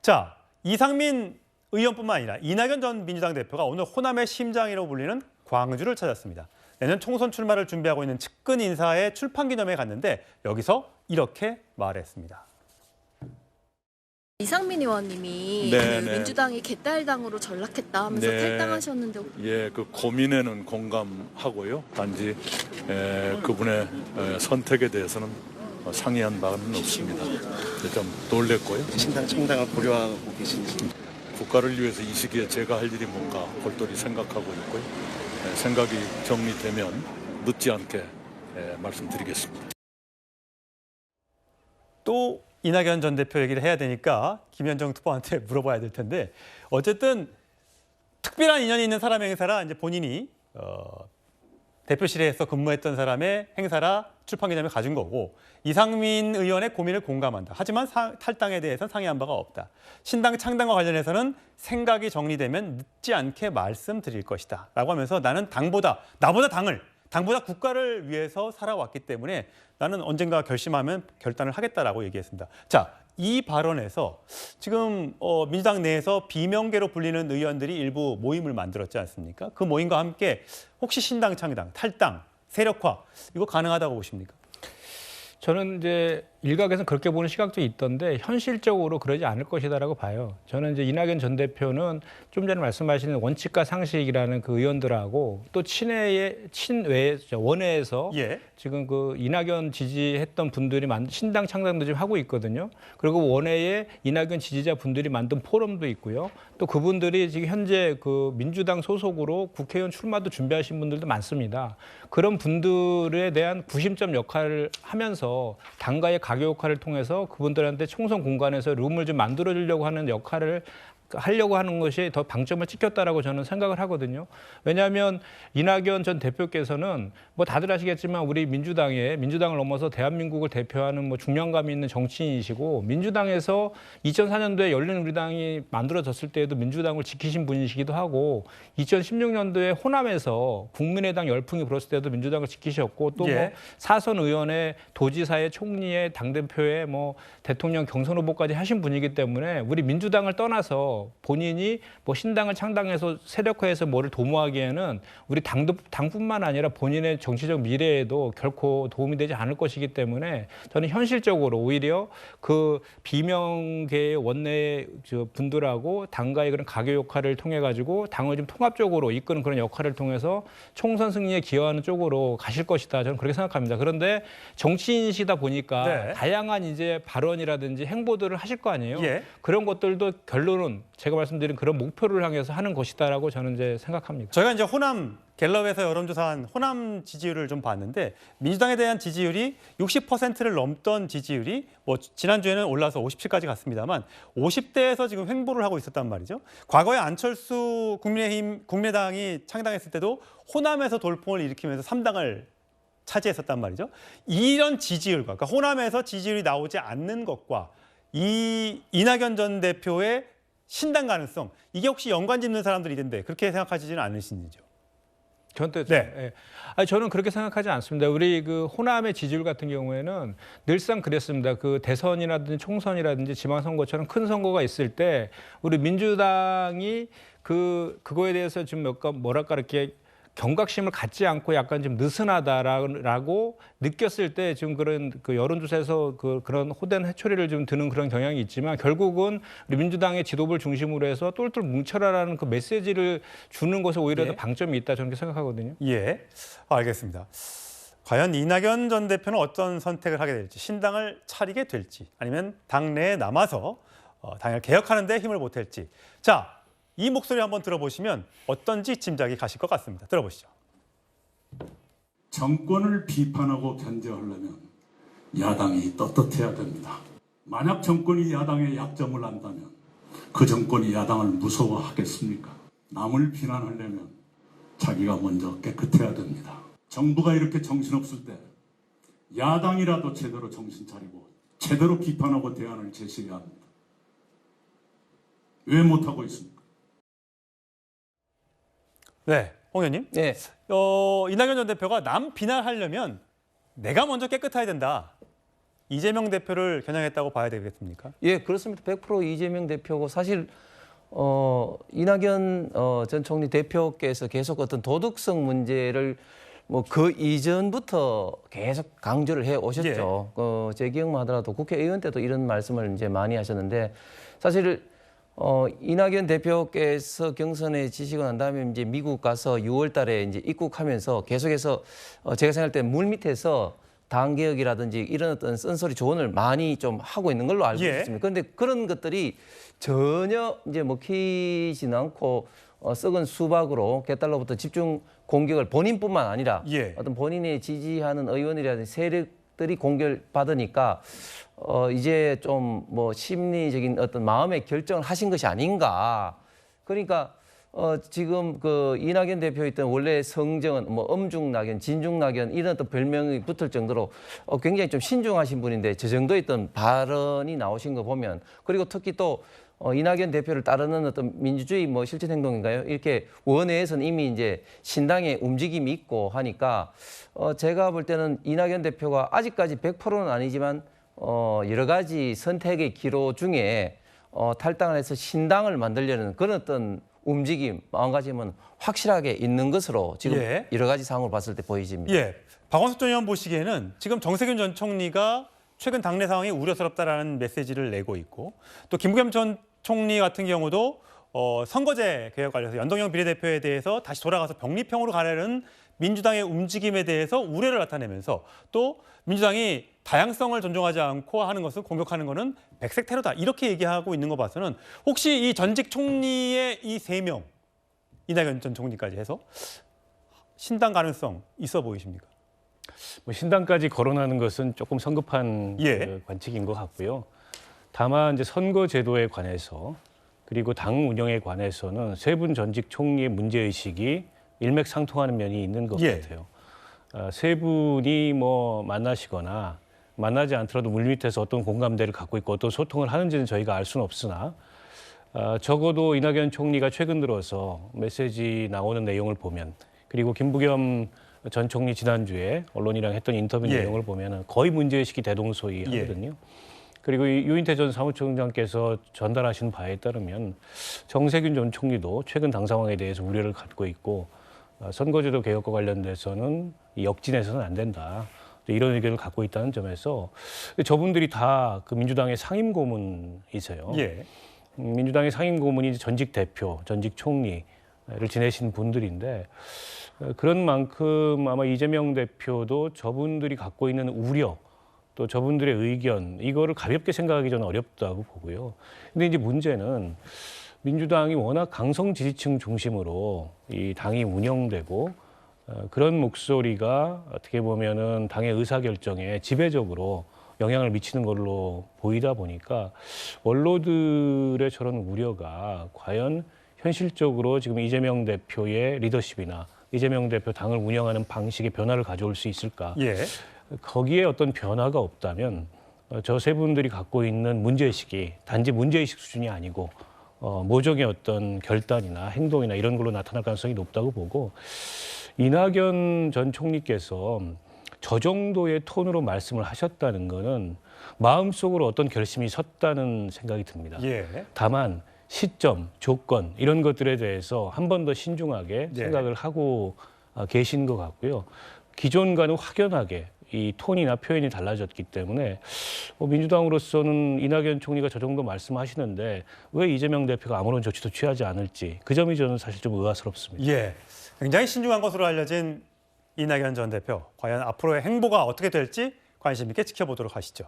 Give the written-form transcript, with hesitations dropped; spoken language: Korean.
자, 이상민 의원뿐만 아니라 이낙연 전 민주당 대표가 오늘 호남의 심장이라고 불리는 광주를 찾았습니다. 내년 총선 출마를 준비하고 있는 측근 인사의 출판 기념회에 갔는데 여기서 이렇게 말했습니다. 이상민 의원님이 그 민주당이 개딸당으로 전락했다 하면서 탈당하셨는데 예, 그 고민에는 공감하고요. 단지 그분의 선택에 대해서는 상의한 바는 없습니다. 좀 놀랬고요. 신당 창당을 고려하고 계신지. 국가를 위해서 이 시기에 제가 할 일이 뭔가 골똘히 생각하고 있고요. 생각이 정리되면 늦지 않게 말씀드리겠습니다. 또 이낙연 전 대표 얘기를 해야 되니까 김현정 특보한테 물어봐야 될 텐데 어쨌든 특별한 인연이 있는 사람의 행사라 이제 본인이 대표실에서 근무했던 사람의 행사라 출판기념회 가진 거고 이상민 의원의 고민을 공감한다. 하지만 탈당에 대해서는 상의한 바가 없다. 신당 창당과 관련해서는 생각이 정리되면 늦지 않게 말씀드릴 것이다. 라고 하면서 나는 나보다 국가를 위해서 살아왔기 때문에 나는 언젠가 결심하면 결단을 하겠다라고 얘기했습니다. 자, 이 발언에서 지금 민주당 내에서 비명계로 불리는 의원들이 일부 모임을 만들었지 않습니까? 그 모임과 함께 혹시 신당 창당, 탈당, 세력화 이거 가능하다고 보십니까? 저는 이제 일각에서는 그렇게 보는 시각도 있던데 현실적으로 그러지 않을 것이다라고 봐요. 저는 이제 이낙연 전 대표는 좀 전에 말씀하신 원칙과 상식이라는 그 의원들하고 또 원외에서 지금 그 이낙연 지지했던 분들이 신당 창당도 지금 하고 있거든요. 그리고 원외에 이낙연 지지자 분들이 만든 포럼도 있고요. 또 그분들이 지금 현재 그 민주당 소속으로 국회의원 출마도 준비하신 분들도 많습니다. 그런 분들에 대한 구심점 역할을 하면서 당과의 가교 역할을 통해서 그분들한테 총선 공간에서 룸을 좀 만들어주려고 하는 역할을 하려고 하는 것이 더 방점을 찍혔다라고 저는 생각을 하거든요. 왜냐하면 이낙연 전 대표께서는 뭐 다들 아시겠지만 우리 민주당을 넘어서 대한민국을 대표하는 뭐 중량감 있는 정치인이시고 민주당에서 2004년도에 열린우리당이 만들어졌을 때에도 민주당을 지키신 분이시기도 하고 2016년도에 호남에서 국민의당 열풍이 불었을 때도 민주당을 지키셨고 또 뭐 사선 의원의 도지사의 총리의 당대표의 뭐 대통령 경선 후보까지 하신 분이기 때문에 우리 민주당을 떠나서 본인이 뭐 신당을 창당해서 세력화해서 뭐를 도모하기에는 우리 당뿐만 아니라 본인의 정치적 미래에도 결코 도움이 되지 않을 것이기 때문에 저는 현실적으로 오히려 그 비명계의 원내 분들하고 당과의 그런 가교 역할을 통해 가지고 당을 좀 통합적으로 이끄는 그런 역할을 통해서 총선 승리에 기여하는 쪽으로 가실 것이다. 저는 그렇게 생각합니다. 그런데 정치인이시다 보니까 다양한 이제 발언이라든지 행보들을 하실 거 아니에요. 그런 것들도 결론은 제가 말씀드린 그런 목표를 향해서 하는 것이다라고 저는 이제 생각합니다. 저희가 이제 호남 갤럽에서 여론조사한 호남 지지율을 좀 봤는데 민주당에 대한 지지율이 60%를 넘던 지지율이 뭐 지난주에는 올라서 57까지 갔습니다만 50대에서 지금 횡보를 하고 있었단 말이죠. 과거에 안철수 국민의당이 창당했을 때도 호남에서 돌풍을 일으키면서 3당을 차지했었단 말이죠. 이런 지지율과 그러니까 호남에서 지지율이 나오지 않는 것과 이 이낙연 전 대표의 신당 가능성 이게 혹시 연관 짓는 사람들이 있는데 그렇게 생각하시지는 않으신지요? 저는 그렇게 생각하지 않습니다. 우리 그 호남의 지지율 같은 경우에는 늘상 그랬습니다. 그 대선이라든지 총선이라든지 지방선거처럼 큰 선거가 있을 때 우리 민주당이 그거에 대해서 좀 뭐랄까 이렇게 경각심을 갖지 않고 약간 좀 느슨하다라고 느꼈을 때 지금 그런 그 여론조사에서 그런 호된 회초리를 좀 드는 그런 경향이 있지만 결국은 우리 민주당의 지도부를 중심으로 해서 똘똘 뭉쳐라라는 그 메시지를 주는 것에 오히려 더 방점이 있다 저는 생각하거든요. 알겠습니다. 과연 이낙연 전 대표는 어떤 선택을 하게 될지 신당을 차리게 될지 아니면 당내에 남아서 당을 개혁하는 데 힘을 보탤지 자. 이 목소리 한번 들어보시면 어떤지 짐작이 가실 것 같습니다. 들어보시죠. 정권을 비판하고 견제하려면 야당이 떳떳해야 됩니다. 만약 정권이 야당의 약점을 안다면 그 정권이 야당을 무서워하겠습니까? 남을 비난하려면 자기가 먼저 깨끗해야 됩니다. 정부가 이렇게 정신없을 때 야당이라도 제대로 정신 차리고 제대로 비판하고 대안을 제시해야 합니다. 왜 못하고 있습니까? 홍 의원님. 이낙연 전 대표가 남 비난하려면 내가 먼저 깨끗해야 된다. 이재명 대표를 겨냥했다고 봐야 되겠습니까? 예, 그렇습니다. 100% 이재명 대표고 사실 이낙연 전 총리 대표께서 계속 어떤 도덕성 문제를 뭐 그 이전부터 계속 강조를 해 오셨죠. 제 기억만 하더라도 국회의원 때도 이런 말씀을 이제 많이 하셨는데 사실 이낙연 대표께서 경선에 지시고 난 다음에 이제 미국 가서 6월 달에 이제 입국하면서 계속해서 제가 생각할 때 물 밑에서 당 개혁이라든지 이런 어떤 쓴소리 조언을 많이 좀 하고 있는 걸로 알고 있습니다. 그런데 그런 것들이 전혀 이제 먹히지는 않고 썩은 수박으로 개딸로부터 집중 공격을 본인뿐만 아니라 어떤 본인이 지지하는 의원이라든지 세력들이 공격을 받으니까 이제 좀 뭐 심리적인 어떤 마음의 결정을 하신 것이 아닌가. 그러니까 지금 그 이낙연 대표 있던 원래 성정은 뭐 엄중낙연, 진중낙연 이런 어떤 별명이 붙을 정도로 굉장히 좀 신중하신 분인데 저 정도의 어떤 발언이 나오신 거 보면 그리고 특히 또 이낙연 대표를 따르는 어떤 민주주의 뭐 실천 행동인가요? 이렇게 원내에서는 이미 이제 신당의 움직임이 있고 하니까 제가 볼 때는 이낙연 대표가 아직까지 100%는 아니지만 여러 가지 선택의 기로 중에 탈당을 해서 신당을 만들려는 그런 어떤 움직임, 마음가짐은 확실하게 있는 것으로 지금 여러 가지 상황을 봤을 때 보여집니다. 박원석 전 의원 보시기에는 지금 정세균 전 총리가 최근 당내 상황이 우려스럽다라는 메시지를 내고 있고 또 김부겸 전 총리 같은 경우도 선거제 개혁 관련해서 연동형 비례대표에 대해서 다시 돌아가서 병립형으로 가려는 민주당의 움직임에 대해서 우려를 나타내면서 또 민주당이 다양성을 존중하지 않고 하는 것을 공격하는 것은 백색 테러다 이렇게 얘기하고 있는 거 봐서는 혹시 이 전직 총리의 이 3명 이낙연 전 총리까지 해서 신당 가능성 있어 보이십니까? 뭐 신당까지 거론하는 것은 조금 성급한 그 관측인 것 같고요. 다만 이제 선거 제도에 관해서 그리고 당 운영에 관해서는 세 분 전직 총리의 문제 의식이 일맥상통하는 면이 있는 것 같아요. 세 분이 뭐 만나시거나 만나지 않더라도 물밑에서 어떤 공감대를 갖고 있고 어떤 소통을 하는지는 저희가 알 수는 없으나 적어도 이낙연 총리가 최근 들어서 메시지 나오는 내용을 보면 그리고 김부겸 전 총리 지난주에 언론이랑 했던 인터뷰 내용을 보면 거의 문제의식이 대동소이하거든요. 그리고 유인태 전 사무총장께서 전달하신 바에 따르면 정세균 전 총리도 최근 당 상황에 대해서 우려를 갖고 있고 선거제도 개혁과 관련돼서는 역진해서는 안 된다. 이런 의견을 갖고 있다는 점에서 저분들이 다 그 민주당의 상임 고문이세요. 민주당의 상임 고문이 전직 대표, 전직 총리를 지내신 분들인데 그런 만큼 아마 이재명 대표도 저분들이 갖고 있는 우려 또 저분들의 의견 이거를 가볍게 생각하기 저는 어렵다고 보고요. 근데 이제 문제는 민주당이 워낙 강성 지지층 중심으로 이 당이 운영되고 그런 목소리가 어떻게 보면은 당의 의사결정에 지배적으로 영향을 미치는 걸로 보이다 보니까 원로들의 저런 우려가 과연 현실적으로 지금 이재명 대표의 리더십이나 이재명 대표 당을 운영하는 방식의 변화를 가져올 수 있을까? 거기에 어떤 변화가 없다면 저 세 분들이 갖고 있는 문제의식이 단지 문제의식 수준이 아니고 모종의 어떤 결단이나 행동이나 이런 걸로 나타날 가능성이 높다고 보고 이낙연 전 총리께서 저 정도의 톤으로 말씀을 하셨다는 거는 마음속으로 어떤 결심이 섰다는 생각이 듭니다. 다만 시점, 조건 이런 것들에 대해서 한 번 더 신중하게 생각을 하고 계신 것 같고요. 기존과는 확연하게 이 톤이나 표현이 달라졌기 때문에 민주당으로서는 이낙연 총리가 저 정도 말씀하시는데 왜 이재명 대표가 아무런 조치도 취하지 않을지 그 점이 저는 사실 좀 의아스럽습니다. 굉장히 신중한 것으로 알려진 이낙연 전 대표. 과연 앞으로의 행보가 어떻게 될지 관심 있게 지켜보도록 하시죠.